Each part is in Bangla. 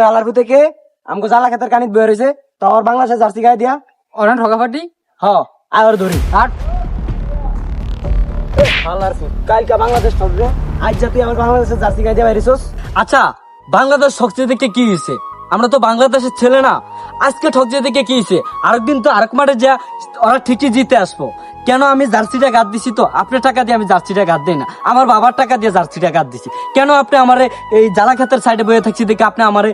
ওই আলারপু থেকে আমাকে জ্বালা খেতের কানিত বয়ে রয়েছে তো আমার বাংলাদেশের জার্সি গায়ে দিয়া অনেক ঠকাফাটি হ আর ধরি আট আলারপু কালকা বাংলাদেশ ঠকবে আজ যা তুই আমার বাংলাদেশের জার্সি গায়ে দিয়া বাইরেছস। আচ্ছা বাংলাদেশ ঠকছে দেখে কি হয়েছে? আমরা তো বাংলাদেশের ছেলে না, আজকে ঠকছে দেখে কি হয়েছে? আরেকদিন তো আরেক মাঠে যা ওরা ঠিকই জিতে আসবো। কেন আমি জার্সিটা গাদ দিছি তো আপনার টাকা দিয়ে আমি জার্সিটা গাদ দিই না, আমার বাবার টাকা দিয়ে জার্সিটা গাদ দিছি। কেন আপনি আমারে এই জ্বালা ক্ষেতের সাইডে বয়ে থাকছি দেখে আপনি আমারে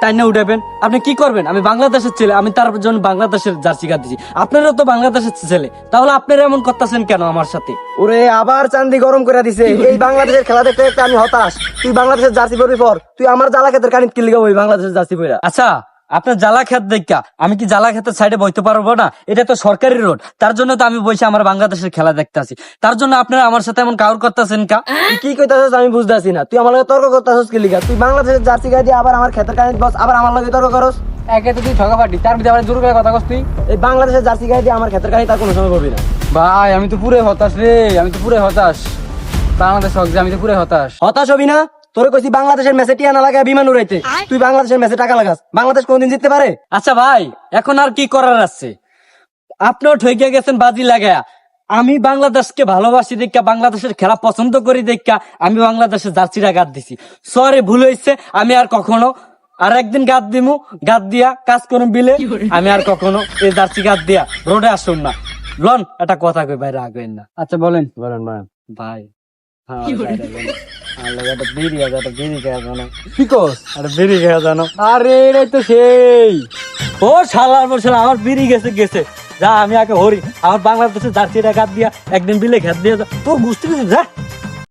টাইনে উঠাবেন? আপনি কি করবেন? আমি বাংলাদেশের ছেলে, আমি তার জন্য বাংলাদেশের জার্সি গাদ দিছি। আপনারও তো বাংলাদেশের ছেলে, তাহলে আপনারা এমন করতেছেন কেন আমার সাথে? ওরে আবার চান্দি গরম করে দিছে। এই বাংলাদেশের খেলা দেখতে দেখতে আমি হতাশ। তুই বাংলাদেশের জার্সি পরবি পর, তুই আমার জ্বালা খেতের কানিত কি লিগা ওই বাংলাদেশের জার্সি পরা? আচ্ছা আপনার জ্বালা খেত দেখা আমি কি জ্বালা খেতের সাইডে বইতে পারবো না? এটা তো সরকারি রোড, তার জন্য তো আমি বসে আমার বাংলাদেশের খেলা দেখতে আসি। তার জন্য আপনারা আমার সাথে এমন কাউর করতেছেন কা? তুই কি কইতাছস আমি বুঝতাছি না। তুই আমার লগে তর্ক করতাছস কি লিগা? তুই বাংলাদেশের জার্সি গায়ে দিয়ে আবার আমার খেতের কানিত বস, আবার আমার লগে তর্ক করস। একে তো তুই ঠকাফাটি, তার ভিতরে আবার জোর করে কথা কস তুই। এই বাংলাদেশের জার্সি গায়ে দিয়ে আমার খেতের কানিত আর কোনো সময় করবি না। ভাই আমি তো পুরো হতাশ রে, আমি তো পুরো হতাশ। বাংলাদেশ হক যে আমি তো পুরো হতাশ। হতাশ হবি না? তোরে কইছি বাংলাদেশের ম্যাচে টিয়া না লাগায় বিমান উড়াইতে, তুই বাংলাদেশের ম্যাচে টাকা লাগাস। বাংলাদেশ কোনদিন জিততে পারে? আচ্ছা ভাই এখন আর কি করার আছে? আপনিও ঠকে গেছেন বাজি লাগায়া। আমি বাংলাদেশকে ভালোবাসি দেখা, বাংলাদেশের খেলা পছন্দ করি দেখা আমি বাংলাদেশের জার্সিটা গাদ দিছি। সরি ভুল হয়েছে, আমি আর কখনো আর একদিন গাদ দিমু, গাদ দিয়া কাজ করুম বিলে। আমি আর কখনো এই জার্সি গাদ দিয়া রোডে আসুন না। লন একটা কথা কই বাইরে আগবেন না। আচ্ছা বলেন বলেন বলেন ভাই। হ্যাঁ একটা বিড়ি আছে, একটা বিড়ি খেয়ে জানো কি কস? একটা বিড়ি খেয়ে জানো? আরে এটাই তো সেই ও শালার পর শালা আমার বিড়ি গেছে গেছে। যা আমি আগে হরি আমার বাংলাদেশের জার্সিটা গাদ দিয়া একদিন বিলে খেত দিয়ে যা। তোর বুঝতে যা।